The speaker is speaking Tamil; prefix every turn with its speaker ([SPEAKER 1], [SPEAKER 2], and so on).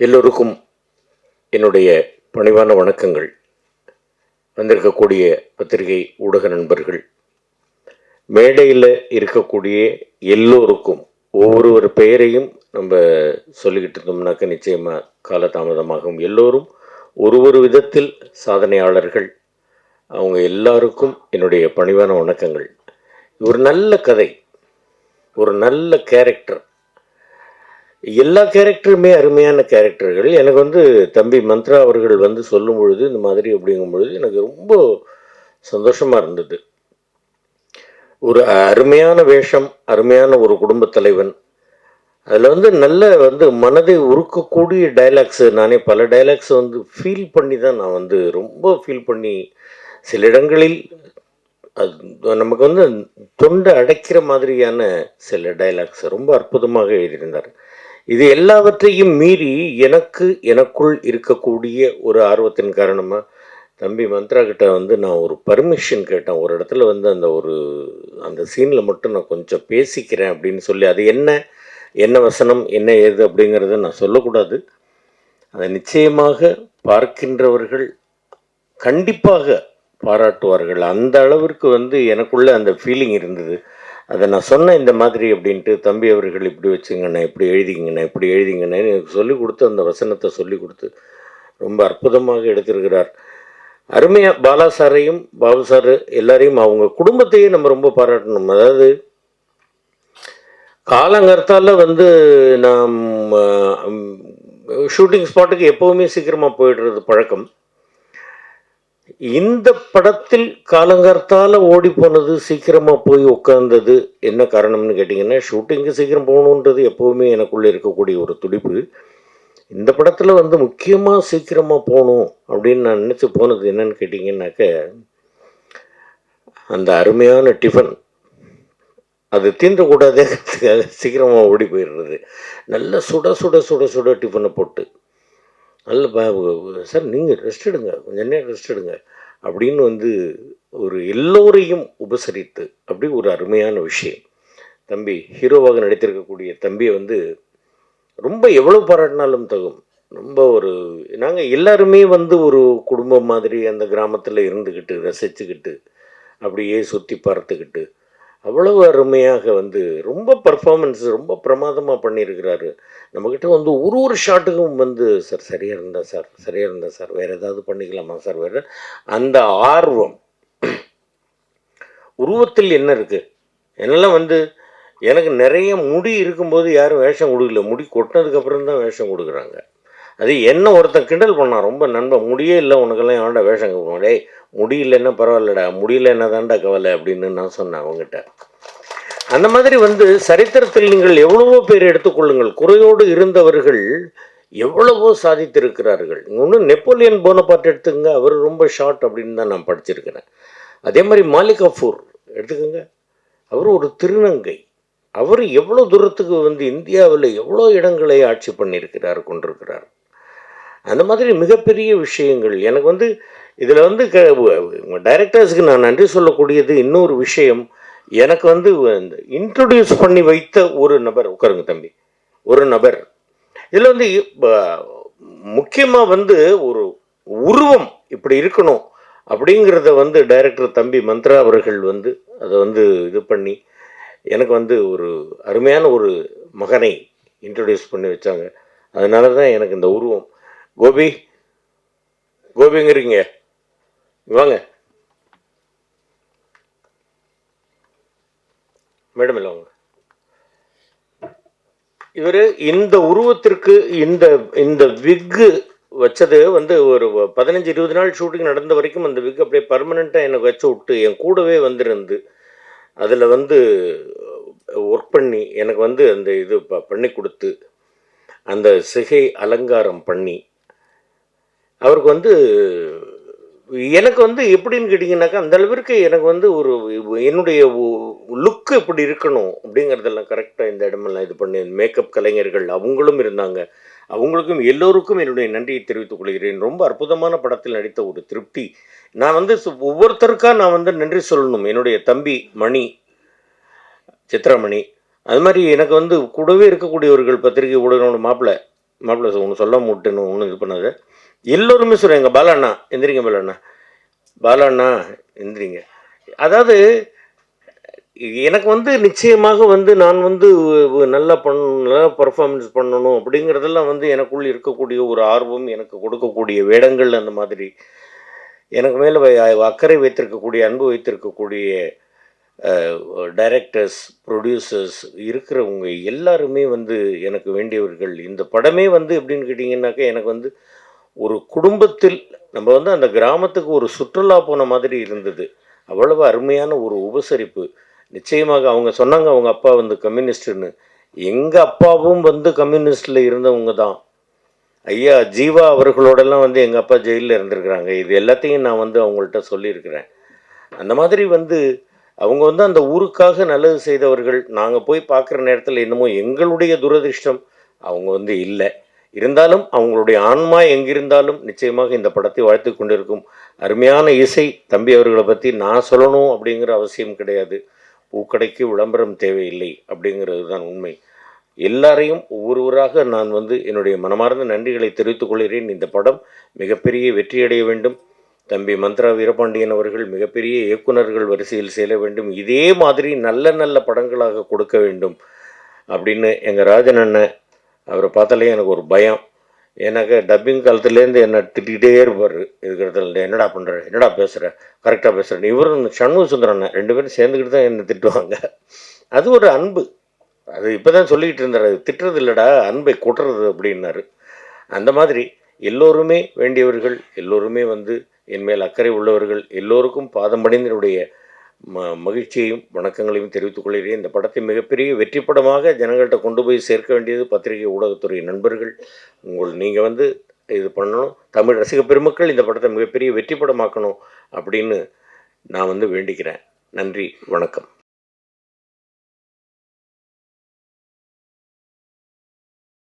[SPEAKER 1] எல்லோருக்கும் என்னுடைய பணிவான வணக்கங்கள். வந்திருக்கக்கூடிய பத்திரிகை ஊடக நண்பர்கள், மேடையில் இருக்கக்கூடிய எல்லோருக்கும் ஒவ்வொரு பெயரையும் நம்ம சொல்லிக்கிட்டு இருந்தோம்னாக்க நிச்சயமாக காலதாமதமாகும். எல்லோரும் ஒரு விதத்தில் சாதனையாளர்கள். அவங்க எல்லாருக்கும் என்னுடைய பணிவான வணக்கங்கள். ஒரு நல்ல கதை, ஒரு நல்ல கேரக்டர், எல்லா கேரக்டருமே அருமையான கேரக்டர்கள். எனக்கு தம்பி மந்த்ரா அவர்கள் சொல்லும் பொழுது இந்த மாதிரி அப்படிங்கும் பொழுது எனக்கு ரொம்ப சந்தோஷமாக இருந்தது. ஒரு அருமையான வேஷம், அருமையான ஒரு குடும்ப தலைவன். அதில் நல்ல மனதை உருக்கக்கூடிய டைலாக்ஸு. நானே பல டைலாக்ஸ் ஃபீல் பண்ணி தான் நான் ரொம்ப ஃபீல் பண்ணி சில இடங்களில் அது நமக்கு தொண்டை அடைக்கிற மாதிரியான சில டைலாக்ஸ் ரொம்ப அற்புதமாக எழுதியிருந்தார். இது எல்லாவற்றையும் மீறி எனக்குள் இருக்கக்கூடிய ஒரு ஆர்வத்தின் காரணமாக தம்பி மந்த்ரா கிட்ட நான் ஒரு பர்மிஷன் கேட்டேன். ஒரு இடத்துல அந்த சீனில் மட்டும் நான் கொஞ்சம் பேசிக்கிறேன் அப்படின்னு சொல்லி, அது என்ன வசனம், என்ன ஏது அப்படிங்கிறத நான் சொல்லக்கூடாது. அதை நிச்சயமாக பார்க்கின்றவர்கள் கண்டிப்பாக பாராட்டுவார்கள். அந்த அளவிற்கு எனக்குள்ள அந்த ஃபீலிங் இருந்தது. அதை நான் சொன்னேன் இந்த மாதிரி அப்படின்ட்டு. தம்பி அவர்கள் இப்படி வச்சுங்கண்ணே, இப்படி எழுதிங்கண்ணே எனக்கு சொல்லிக் கொடுத்து, அந்த வசனத்தை சொல்லி கொடுத்து ரொம்ப அற்புதமாக எடுத்திருக்கிறார். அருமையாக பாலா சாரையும் பாபு சார் எல்லாரையும், அவங்க குடும்பத்தையே நம்ம ரொம்ப பாராட்டணும். அதாவது காலங்கர்த்தால நாம் ஷூட்டிங் ஸ்பாட்டுக்கு எப்போவுமே சீக்கிரமாக போயிடுறது பழக்கம். இந்த படத்தில் காலங்கார்த்தால ஓடி போனது, சீக்கிரமாக போய் உட்கார்ந்தது என்ன காரணம்னு கேட்டிங்கன்னா, ஷூட்டிங்கு சீக்கிரம் போகணுன்றது எப்போவுமே எனக்குள்ளே இருக்கக்கூடிய ஒரு துடிப்பு. இந்த படத்தில் முக்கியமாக சீக்கிரமாக போகணும் அப்படின்னு நான் நினச்சி போனது என்னன்னு கேட்டிங்கன்னாக்க, அந்த அருமையான டிஃபன் அது தீண்டக்கூடாதே சீக்கிரமாக ஓடி போயிடுறது. நல்ல சுட சுட சுட சுட டிஃபனை போட்டு, நல்ல சார் நீங்கள் ரெஸ்ட் எடுங்க, கொஞ்சம் நேரம் ரெஸ்ட் எடுங்க அப்படின்னு ஒரு எல்லோரையும் உபசரித்து அப்படி ஒரு அருமையான விஷயம். தம்பி ஹீரோவாக நடித்திருக்கக்கூடிய தம்பியை ரொம்ப எவ்வளோ பாராட்டினாலும் தகும். ரொம்ப நாங்கள் எல்லாருமே ஒரு குடும்பம் மாதிரி அந்த கிராமத்தில் இருந்துக்கிட்டு ரசிச்சுக்கிட்டு அப்படியே சுற்றி பார்த்துக்கிட்டு அவ்வளவு அருமையாக ரொம்ப பர்ஃபார்மன்ஸ் ரொம்ப பிரமாதமாக பண்ணியிருக்கிறாரு. நம்மக்கிட்ட ஒரு ஷாட்டுக்கும் சார் சரியாக இருந்தா சார் வேறு ஏதாவது பண்ணிக்கலாமா சார், வேறு அந்த ஆர்வம். உருவத்தில் என்ன இருக்குது? என்னெல்லாம் எனக்கு நிறைய முடி இருக்கும்போது யாரும் வேஷம் கொடுக்கல. முடி கொட்டினதுக்கப்புறம் தான் வேஷம் கொடுக்குறாங்க. அது என்ன ஒருத்தன் கிண்டல் பண்ணான், ரொம்ப நண்பன், முடியே இல்லை உனக்கெல்லாம் ஏன்டா வேஷம் கொடுக்கணும், டேய் முடியலன்னா பரவாயில்லடா, முடியல என்ன தாண்டா கவலை அப்படின்னு நான் சொன்னேன் அவங்ககிட்ட. அந்த மாதிரி சரித்திரத்தில் நீங்கள் எவ்வளவோ பேர் எடுத்துக்கொள்ளுங்கள், குறையோடு இருந்தவர்கள் எவ்வளவோ சாதித்திருக்கிறார்கள். இன்னும் நெப்போலியன் போனபார்ட் எடுத்துக்கங்க, அவர் ரொம்ப ஷார்ட் அப்படின்னு தான் நான் படிச்சிருக்கிறேன். அதே மாதிரி மாலிக் கஃபூர் எடுத்துக்கோங்க, அவர் ஒரு திருநங்கை. அவர் எவ்வளோ தூரத்துக்கு இந்தியாவில் எவ்வளோ இடங்களை ஆட்சி பண்ணியிருக்கிறார், கொண்டிருக்கிறார். அந்த மாதிரி மிகப்பெரிய விஷயங்கள். எனக்கு இதில் டைரக்டர்ஸுக்கு நான் நன்றி சொல்லக்கூடியது இன்னொரு விஷயம். எனக்கு இன்ட்ரடியூஸ் பண்ணி வைத்த ஒரு நபர், உட்காருங்க தம்பி, ஒரு நபர். இதில் முக்கியமாக ஒரு உருவம் இப்படி இருக்கணும் அப்படிங்கிறத டைரக்டர் தம்பி மந்த்ரா அவர்கள் அதை இது பண்ணி எனக்கு ஒரு அருமையான ஒரு மகனை இன்ட்ரடியூஸ் பண்ணி வச்சாங்க. அதனால தான் எனக்கு இந்த உருவம். கோபிங்கிறீங்க, வாங்க மேடம், இல்லை வாங்க. இவர் இந்த உருவத்திற்கு இந்த விக்கு வச்சது ஒரு 15-20 நாள் ஷூட்டிங் நடந்த வரைக்கும் அந்த விக் அப்படியே பர்மனெண்ட்டாக எனக்கு வச்சு விட்டு என் கூடவே வந்திருந்து அதில் ஒர்க் பண்ணி எனக்கு அந்த இது பண்ணி கொடுத்து அந்த சிகை அலங்காரம் பண்ணி அவருக்கு எனக்கு எப்படின்னு கேட்டிங்கனாக்கா, அந்த அளவிற்கு எனக்கு ஒரு என்னுடைய லுக்கு இப்படி இருக்கணும் அப்படிங்கிறதெல்லாம் கரெக்டாக இந்த இடமெல்லாம் இது பண்ணி மேக்கப் கலைஞர்கள் அவங்களும் இருந்தாங்க. அவங்களுக்கும் எல்லோருக்கும் என்னுடைய நன்றியை தெரிவித்துக் கொள்கிறேன். ரொம்ப அற்புதமான படத்தில் நடித்த ஒரு திருப்தி. நான் ஒவ்வொருத்தருக்காக நான் நன்றி சொல்லணும். என்னுடைய தம்பி மணி, சித்ராமணி, அது மாதிரி எனக்கு கூடவே இருக்கக்கூடியவர்கள், பத்திரிகை ஊடகனோட மாப்பிள்ளை மாப்பிள்ளை ஒன்று சொல்ல முட்டுன்னு ஒன்றும் இது பண்ணாது. எல்லோருமே சொல்கிறாங்க, பாலாண்ணா எந்திரிங்க, பாலாண்ணா பாலாண்ணா எந்திரிங்க. அதாவது எனக்கு வந்து நிச்சயமாக வந்து நான் வந்து நல்லா நல்லா பர்ஃபார்மன்ஸ் பண்ணணும் அப்படிங்கிறதெல்லாம் வந்து எனக்குள் இருக்கக்கூடிய ஒரு ஆர்வம், எனக்கு கொடுக்கக்கூடிய வேடங்கள் அந்த மாதிரி எனக்கு மேலே அக்கறை வைத்திருக்கக்கூடிய, அன்பு வைத்திருக்கக்கூடிய டைரக்டர்ஸ், ப்ரொடியூசர்ஸ் இருக்கிறவங்க எல்லாருமே வந்து எனக்கு வேண்டியவர்கள். இந்த படமே வந்து எப்படின்னு கேட்டிங்கன்னாக்கா, எனக்கு வந்து ஒரு குடும்பத்தில் நம்ம வந்து அந்த கிராமத்துக்கு ஒரு சுற்றுலா போன மாதிரி இருந்தது. அவ்வளவு அருமையான ஒரு உபசரிப்பு. நிச்சயமாக அவங்க சொன்னாங்க, அவங்க அப்பா வந்து கம்யூனிஸ்ட்டுன்னு. எங்க அப்பாவும் வந்து கம்யூனிஸ்ட்ல இருந்தவங்க தான். ஐயா ஜீவா அவர்களோடலாம் வந்து எங்க அப்பா ஜெயில்ல இருந்திருக்கிறாங்க. இது எல்லாத்தையும் நான் வந்து அவங்கள்ட்ட சொல்லியிருக்கிறேன். அந்த மாதிரி வந்து அவங்க வந்து அந்த ஊருக்காக நல்லது செய்தவர்கள். நாங்க போய் பார்க்குற நேரத்தில என்னமோ எங்களுடைய துரதிர்ஷ்டம் அவங்க வந்து இல்ல. இருந்தாலும் அவங்களுடைய ஆன்மா எங்கிருந்தாலும் நிச்சயமாக இந்த படத்தை வாழ்த்திக் கொண்டிருக்கும். அருமையான இசை. தம்பி அவர்கள பத்தி நான் சொல்லணும் அப்படிங்கிற அவசியம் கிடையாது. பூக்கடைக்கு விளம்பரம் தேவையில்லை அப்படிங்கிறது தான் உண்மை. எல்லாரையும் ஒவ்வொருவராக நான் வந்து என்னுடைய மனமார்ந்த நன்றிகளை தெரிவித்துக் கொள்கிறேன். இந்த படம் மிகப்பெரிய வெற்றியடைய வேண்டும். தம்பி மந்த்ரா வீரபாண்டியன் அவர்கள் மிகப்பெரிய இயக்குனர்கள் வரிசையில் சேர வேண்டும். இதே மாதிரி நல்ல நல்ல படங்களாக கொடுக்க வேண்டும் அப்படின்னு எங்கள் ராஜன் அண்ணன் அவரை பார்த்தாலே எனக்கு ஒரு பயம். எனக்கு டப்பிங் காலத்துலேருந்து என்னை திட்டிகிட்டே இருப்பார். இருக்கிறதுல என்னடா பண்ணுற, என்னடா பேசுகிற, கரெக்டாக பேசுகிறேன். இவரும் சண்முக சுந்தரம் அண்ணன் 2 பேரும் சேர்ந்துக்கிட்டு தான் என்னை திட்டுவாங்க. அது ஒரு அன்பு. அது இப்போ தான் சொல்லிக்கிட்டு இருந்தார், அது திட்டுறது இல்லைடா, அன்பை கொட்டுறது அப்படின்னாரு. அந்த மாதிரி எல்லோருமே வேண்டியவர்கள், எல்லோருமே வந்து என்மேல் அக்கறை உள்ளவர்கள், எல்லோருக்கும் பாதம் பணிந்து என்னுடைய மகிழ்ச்சியையும் வணக்கங்களையும் தெரிவித்துக் கொள்கிறேன். இந்த படத்தை மிகப்பெரிய வெற்றி படமாக ஜனங்கள்கிட்ட கொண்டு போய் சேர்க்க வேண்டியது பத்திரிகை ஊடகத்துறை நண்பர்கள். நீங்கள் வந்து இது பண்ணணும். தமிழ் ரசிக பெருமக்கள் இந்த படத்தை மிகப்பெரிய வெற்றி படமாக்கணும் அப்படின்னு நான் வந்து வேண்டிக்கிறேன். நன்றி, வணக்கம்.